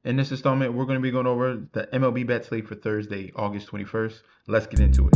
In this installment, we're going to be going over the MLB bet slate for Thursday, August 21st. Let's get into it.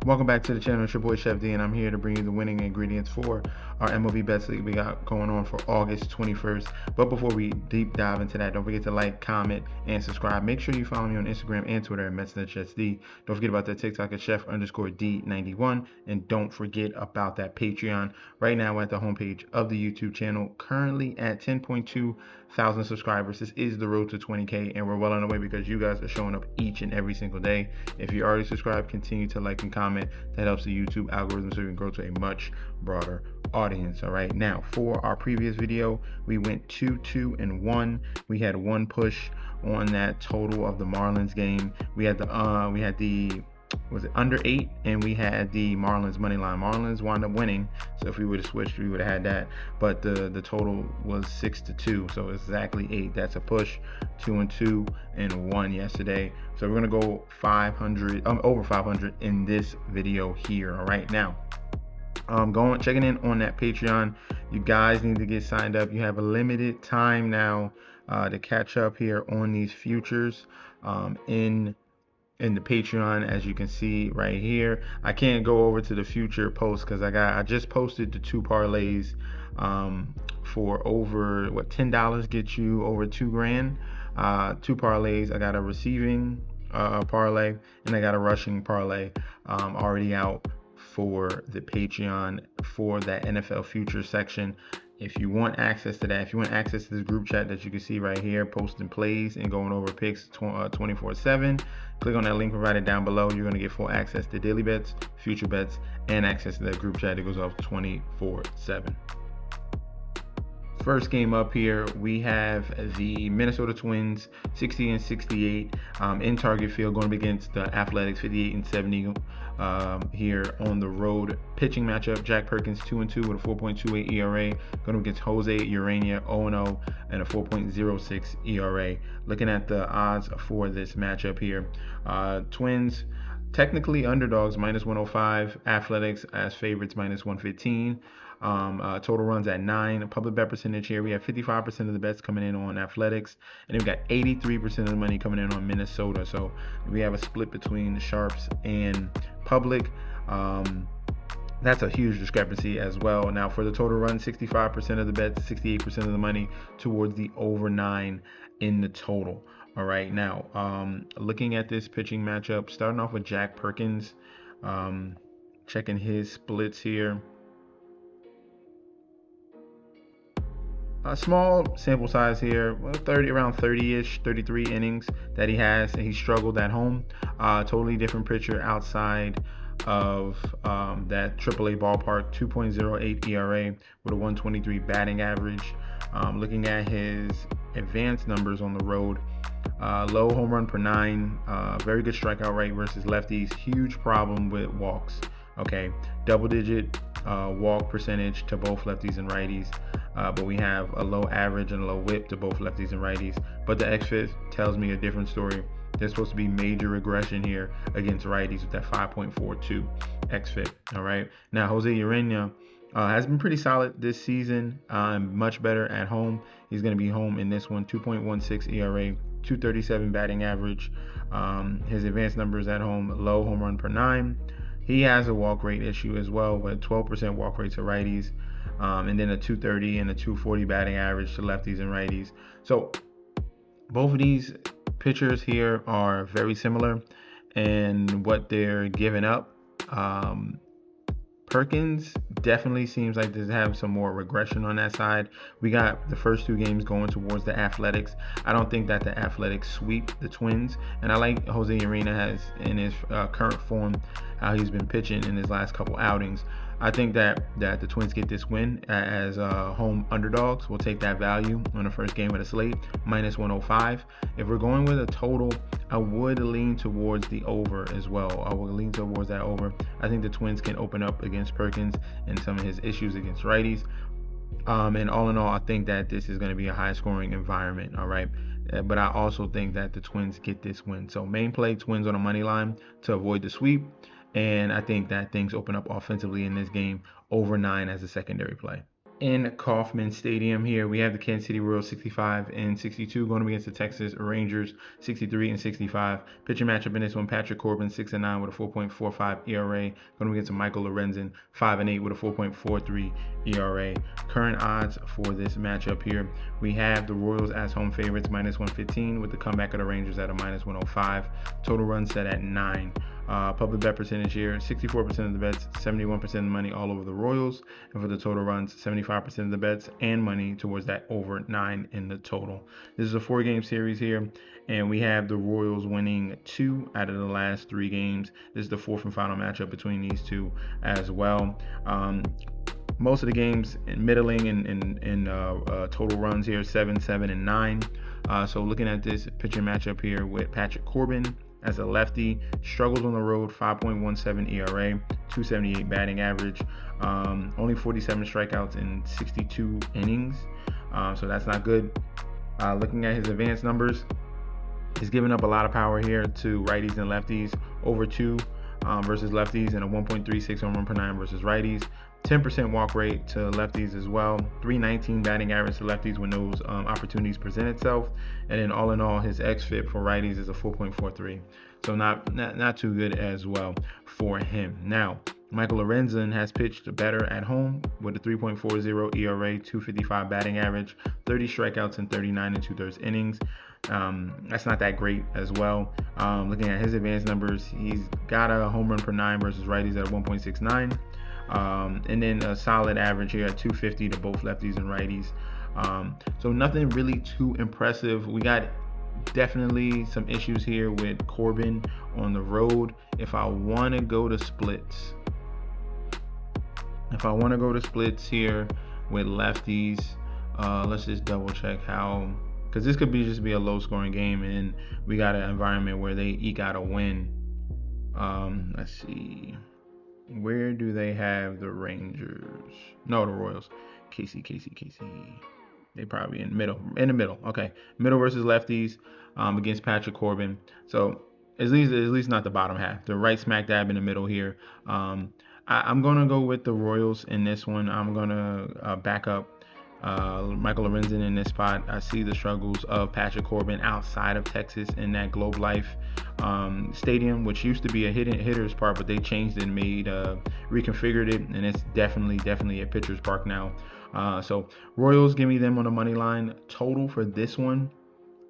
Welcome back to the channel. It's your boy Chef D, and I'm here to bring you the winning ingredients for our MLB bets that we got going on for August 21st. But before we deep dive into that, don't forget to like, comment, and subscribe. Make sure you follow me on Instagram and Twitter at MetsNetChefD. Don't forget about that TikTok at Chef_D91, and don't forget about that Patreon. Right now at the homepage of the YouTube channel, currently at 10.2 thousand subscribers. This is the road to 20K, and we're well on the way because you guys are showing up each and every single day. If you already subscribed, continue to like and comment. That helps the YouTube algorithm so we can grow to a much broader audience. All right, now for our previous video, we went 2-2-1. We had one push on that total of the Marlins game. We had the was it under 8, and we had the Marlins money line. Marlins wound up winning, so if we would have switched, we would have had that, but the total was 6-2, so exactly 8. That's a push. 2-2-1 yesterday, so we're gonna go 500 over 500 in this video here. All right, now checking in on that Patreon. You guys need to get signed up. You have a limited time now to catch up here on these futures in the Patreon, as you can see right here. I can't go over to the future post because I just posted the 2 parlays for over $10 get you over $2 grand. 2 parlays. I got a receiving parlay, and I got a rushing parlay already out for the Patreon for that NFL future section. If you want access to that, if you want access to this group chat that you can see right here, posting plays and going over picks 24/7, click on that link provided down below. You're going to get full access to daily bets, future bets, and access to that group chat that goes off 24/7. First game up here, we have the Minnesota Twins 60-68 in Target Field, going up against the Athletics 58-70 here on the road. Pitching matchup: Jack Perkins 2-2 with a 4.28 ERA, going up against Jose Urena 0-0 and a 4.06 ERA. Looking at the odds for this matchup here, Twins technically underdogs -105, Athletics as favorites -115. Total runs at 9. Public bet percentage here, we have 55% of the bets coming in on Athletics, and we've got 83% of the money coming in on Minnesota. So we have a split between the sharps and public. That's a huge discrepancy as well. Now for the total run, 65% of the bets, 68% of the money towards the over 9 in the total. All right, now looking at this pitching matchup, starting off with Jack Perkins, checking his splits here. A small sample size here, around 30-ish, 33 innings that he has, and he struggled at home. Totally different picture outside of that AAA ballpark. 2.08 ERA with a 123 batting average. Looking at his advanced numbers on the road, low home run per 9, very good strikeout rate versus lefties. Huge problem with walks. Okay, double-digit walk percentage to both lefties and righties, but we have a low average and a low whip to both lefties and righties. But the xFIP tells me a different story. There's supposed to be major regression here against righties with that 5.42 xFIP. All right, now Jose Urena has been pretty solid this season, much better at home. He's going to be home in this one. 2.16 ERA, 237 batting average. His advanced numbers at home: low home run per 9. He has a walk rate issue as well, with 12% walk rate to righties, and then a 230 and a 240 batting average to lefties and righties. So both of these pitchers here are very similar in what they're giving up. Perkins definitely seems like to have some more regression on that side. We got the first 2 games going towards the Athletics. I don't think that the Athletics sweep the Twins, and I like Jose Urena has in his current form, how he's been pitching in his last couple outings. I think that the Twins get this win as home underdogs. We'll take that value on the first game of the slate, -105. If we're going with a total, I would lean towards the over as well. I would lean towards that over. I think the Twins can open up against Perkins and some of his issues against righties. And all in all, I think that this is going to be a high scoring environment. All right. But I also think that the Twins get this win. So main play Twins on a money line to avoid the sweep. And I think that things open up offensively in this game over 9 as a secondary play. In Kauffman Stadium here, we have the Kansas City Royals 65 and 62 going up against the Texas Rangers 63 and 65. Pitching matchup in this one, Patrick Corbin 6 and 9 with a 4.45 ERA going up against Michael Lorenzen 5 and 8 with a 4.43 ERA. Current odds for this matchup here, we have the Royals as home favorites minus 115 with the comeback of the Rangers at a minus 105. Total run set at 9. Public bet percentage here, 64% of the bets, 71% of the money all over the Royals. And for the total runs, 75% of the bets and money towards that over 9 in the total. This is a 4-game series here, and we have the Royals winning 2 out of the last 3 games. This is the 4th and final matchup between these two as well. Most of the games middling in total runs here, 7, 7, and 9. So looking at this pitching matchup here with Patrick Corbin as a lefty, struggles on the road, 5.17 ERA, 278 batting average, only 47 strikeouts in 62 innings. So that's not good. Looking at his advanced numbers, he's giving up a lot of power here to righties and lefties, over 2 versus lefties, and a 1.36 home run per 9 versus righties. 10% walk rate to lefties as well. 319 batting average to lefties when those opportunities present itself. And then all in all, his xFIP for righties is a 4.43. So not too good as well for him. Now, Michael Lorenzen has pitched better at home with a 3.40 ERA, 255 batting average, 30 strikeouts in 39 and 2/3 innings. That's not that great as well. Looking at his advanced numbers, he's got a home run per 9 versus righties at 1.69. And then a solid average here at 250 to both lefties and righties. So nothing really too impressive. We got definitely some issues here with Corbin on the road. If I want to go to splits here with lefties, let's just double check how, because this could be just be a low scoring game and we got an environment where they eke out a win. Let's see. Where do they have the Rangers? No, the Royals. Casey. They probably in the middle. Okay, middle versus lefties against Patrick Corbin. So at least not the bottom half. The right smack dab in the middle here. I'm gonna go with the Royals in this one. I'm gonna back up Michael Lorenzen in this spot. I see the struggles of Patrick Corbin outside of Texas in that Globe Life stadium, which used to be a hitter's park, but they changed it and reconfigured it, and it's definitely a pitcher's park now. So Royals, give me them on the money line. Total for this one,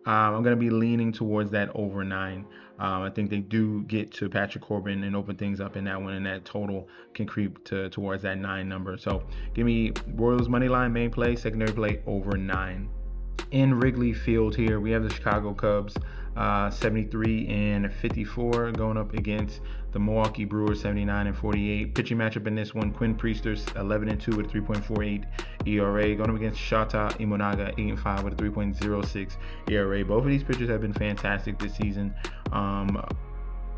I'm going to be leaning towards that over 9. I think they do get to Patrick Corbin and open things up in that one, and that total can creep towards that 9 number. So give me Royals money line, main play, secondary play over 9. In Wrigley Field here, we have the Chicago Cubs 73 and 54 going up against the Milwaukee Brewers 79 and 48. Pitching matchup in this one, Quinn Priester 11 and 2 with a 3.48 ERA going up against Shota Imanaga 8 and 5 with a 3.06 ERA. Both of these pitchers have been fantastic this season.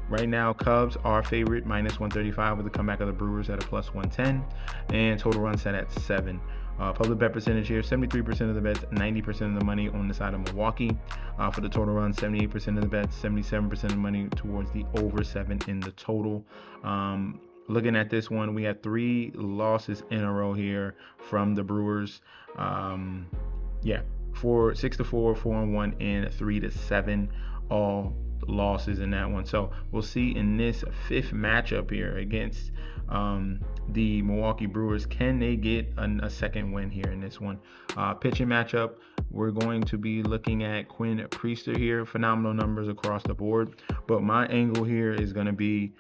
Right now, Cubs are favorite minus 135 with the comeback of the Brewers at a plus 110, and total run set at 7. Public bet percentage here, 73% of the bets, 90% of the money on the side of Milwaukee. For the total run, 78% of the bets, 77% of the money towards the over 7 in the total. Looking at this one, we had 3 losses in a row here from the Brewers. 6-4, 4-1, and 3-7, all losses in that one. So we'll see in this 5th matchup here against the Milwaukee Brewers, can they get a second win here in this one? Pitching matchup, we're going to be looking at Quinn Priester here. Phenomenal numbers across the board, but my angle here is going to be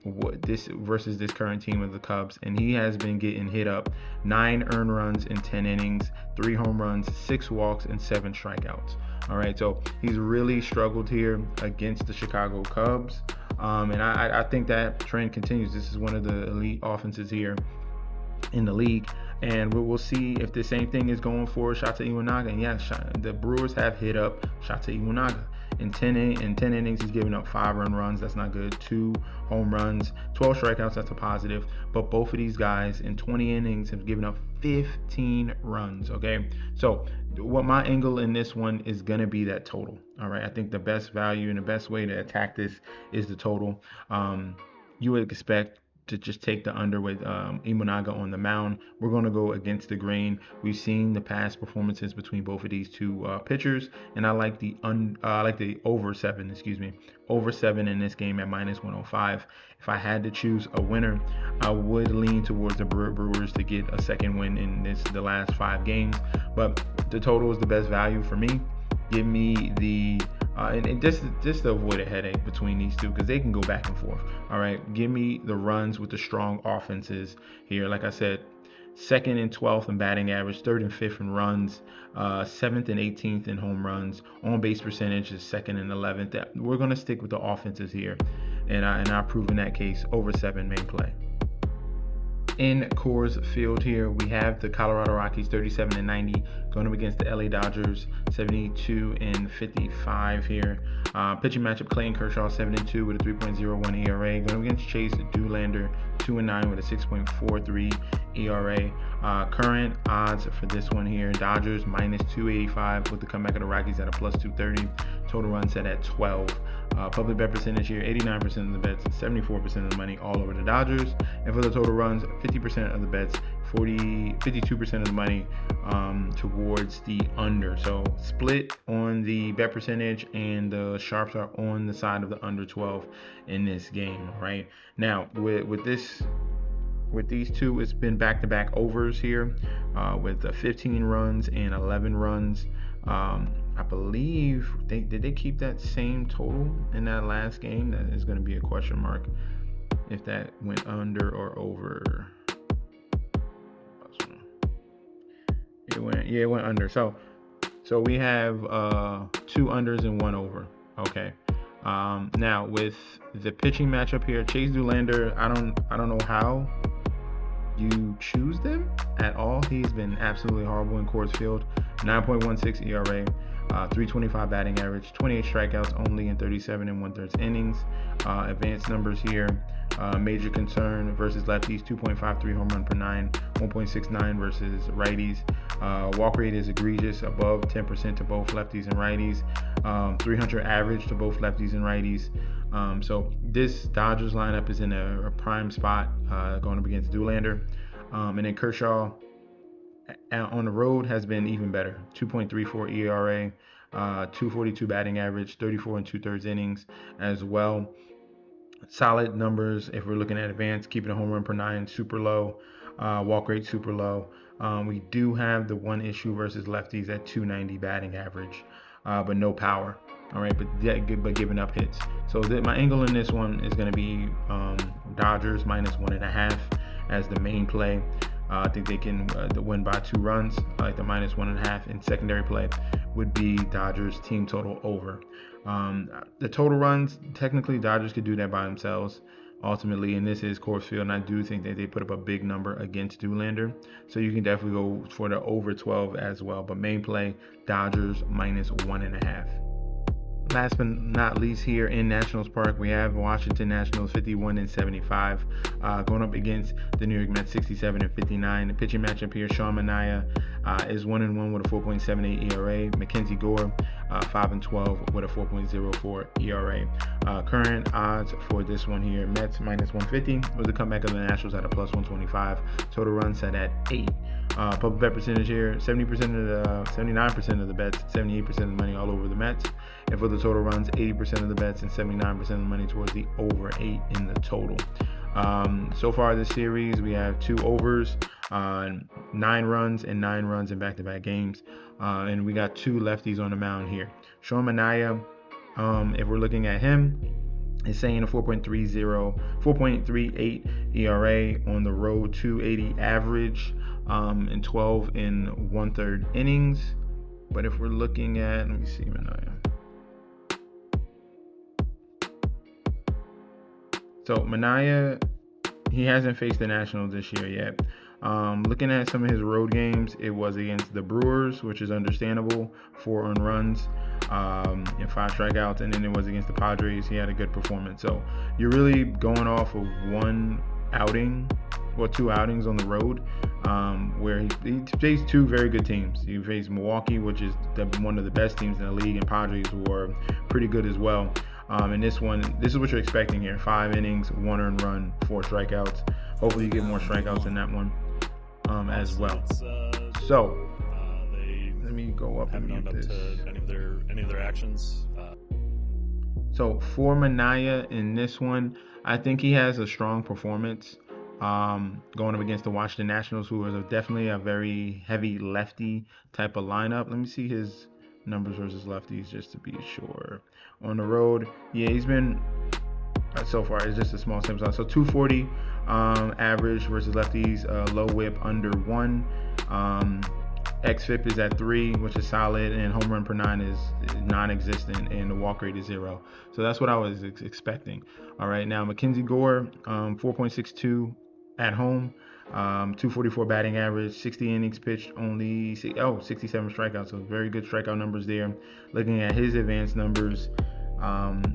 what this versus this current team of the Cubs, and he has been getting hit up. 9 earned runs in 10 innings, 3 home runs, 6 walks, and 7 strikeouts. All right, so he's really struggled here against the Chicago Cubs. And I think that trend continues. This is one of the elite offenses here in the league, and we'll see if the same thing is going for Shota Imanaga. And yeah, the Brewers have hit up Shota Imanaga. In 10 innings, he's given up 5 earned runs. That's not good. 2 home runs, 12 strikeouts. That's a positive. But both of these guys in 20 innings have given up 15 runs. Okay, so what my angle in this one is going to be that total. All right, I think the best value and the best way to attack this is the total. You would expect to just take the under with Imanaga on the mound. We're going to go against the grain. We've seen the past performances between both of these two pitchers, and I like the over 7. Over 7 in this game at -105. If I had to choose a winner, I would lean towards the Brewers to get a second win in the last 5 games. But the total is the best value for me. Give me the and just to avoid a headache between these two, because they can go back and forth. All right, give me the runs with the strong offenses here. Like I said, 2nd and 12th in batting average, 3rd and 5th in runs, 7th and 18th in home runs. On base percentage is 2nd and 11th. We're gonna stick with the offenses here, and I've proven that case. Over 7 main play. In Coors Field here, we have the Colorado Rockies 37 and 90 going up against the LA Dodgers 72 and 55 here. Pitching matchup: Clayton Kershaw 7 and 2 with a 3.01 ERA going up against Chase Doolander 2 and 9 with a 6.43 ERA. Current odds for this one here: Dodgers -285 with the comeback of the Rockies at a +230. Total run set at 12. Public bet percentage here: 89% of the bets, 74% of the money all over the Dodgers. And for the total runs, 50% of the bets, 52% of the money towards the under. So split on the bet percentage, and the sharps are on the side of the under 12 in this game. Right now, with these two, it's been back-to-back overs here with 15 runs and 11 runs. I believe did they keep that same total in that last game? That is going to be a question mark if that went under or over. It went under. So we have 2 unders and 1 over. Okay. Now with the pitching matchup here, Chase Doolander, I don't know how you choose them at all. He's been absolutely horrible in Coors Field. 9.16 ERA, 325 batting average, 28 strikeouts only in 37 and 1/3 innings. Advanced numbers here: major concern versus lefties, 2.53 home run per 9, 1.69 versus righties. Walk rate is egregious, above 10% to both lefties and righties. 300 average to both lefties and righties. So this Dodgers lineup is in a prime spot going up against Doolander. And then Kershaw on the road has been even better. 2.34 ERA, 242 batting average, 34 and 2/3 innings as well. Solid numbers if we're looking at advanced, keeping a home run per 9 super low, walk rate super low. We do have the one issue versus lefties at 290 batting average, but no power. All right, but giving up hits. So my angle in this one is going to be Dodgers -1.5 as the main play. I think they can win by 2 runs. I like the -1.5. In secondary play would be Dodgers team total over. The total runs, technically Dodgers could do that by themselves ultimately, and this is Coors Field, and I do think that they put up a big number against Doolander, so you can definitely go for the over 12 as well. But main play, Dodgers -1.5. Last but not least, here in Nationals Park, we have Washington Nationals 51 and 75 going up against the New York Mets 67 and 59. The pitching matchup here: Sean Manaea is 1-1 with a 4.78 ERA. Mackenzie Gore 5 and 12 with a 4.04 ERA. Current odds for this one here: Mets -150 with the comeback of the Nationals at a +125. Total run set at 8. Public bet percentage here: 79% of the bets, 78% of the money all over the Mets. And for the total runs, 80% of the bets and 79% of the money towards the over 8 in the total. So far this series, we have 2 overs, 9 runs and 9 runs in back-to-back games. And we got 2 lefties on the mound here. Sean Manaea, if we're looking at him, is saying a 4.38 ERA on the road, 280 average, and 12 and 1/3 innings. But if we're looking at, let me see, Manaea. So Manaea, he hasn't faced the Nationals this year yet. Looking at some of his road games, it was against the Brewers, which is understandable, 4 earned runs and 5 strikeouts, and then it was against the Padres. He had a good performance. So you're really going off of one outing or 2 outings on the road, where he faced 2 very good teams. He faced Milwaukee, which is one of the best teams in the league, and Padres, who are pretty good as well. And this is what you're expecting here: 5 innings, 1 earned run, 4 strikeouts. Hopefully you get more strikeouts in that one as well. So let me go up and mute this. Any of their actions. So for Manaea in this one, I think he has a strong performance going up against the Washington Nationals, who is definitely a very heavy lefty type of lineup. Let me see his numbers versus lefties just to be sure. On the road, yeah, he's been so far, it's just a small sample size. So 240 average versus lefties, low whip under 1. xFIP is at 3, which is solid, and home run per 9 is non-existent, and the walk rate is 0. So that's what I was expecting. All right, now Mackenzie Gore, 4.62 at home, 244 batting average, 60 innings pitched, only 67 strikeouts. So very good strikeout numbers there. Looking at his advanced numbers,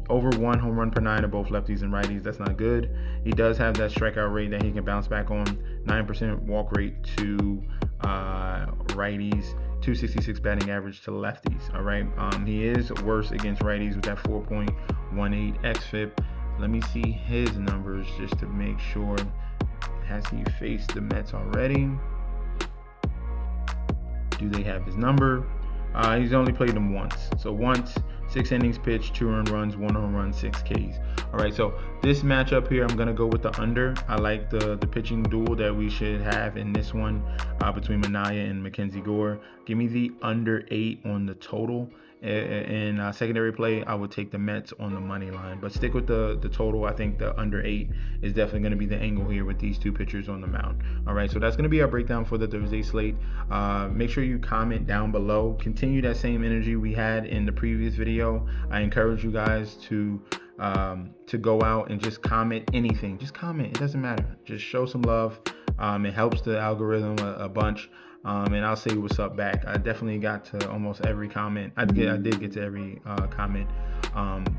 over 1 home run per 9 of both lefties and righties. That's not good. He does have that strikeout rate that he can bounce back on. 9% walk rate to righties, 266 batting average to lefties. All right, he is worse against righties with that 4.18 xFIP. Let me see his numbers just to make sure. Has he faced the Mets already? Do they have his number? He's only played them once. So once, 6 innings pitched, 2 earned runs, 1 home run, 6 Ks. All right, so this matchup here, I'm going to go with the under. I like the pitching duel that we should have in this one between Manaea and Mackenzie Gore. Give me the under 8 on the total. In secondary play, I would take the Mets on the money line, but stick with the total. I think the under 8 is definitely going to be the angle here with these 2 pitchers on the mound. All right, so that's going to be our breakdown for the Thursday slate. Make sure you comment down below. Continue that same energy we had in the previous video. I encourage you guys to go out and just comment anything. Just comment. It doesn't matter. Just show some love. It helps the algorithm a bunch. And I'll say what's up back. I definitely got to almost every comment. I did get to every comment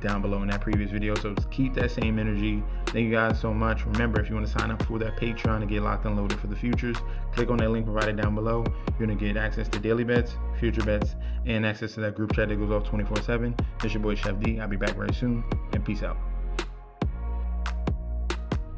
down below in that previous video. So keep that same energy. Thank you guys so much. Remember, if you want to sign up for that Patreon to get locked and loaded for the futures, click on that link provided down below. You're going to get access to daily bets, future bets, and access to that group chat that goes off 24/7. This is your boy Chef D. I'll be back very soon, and peace out.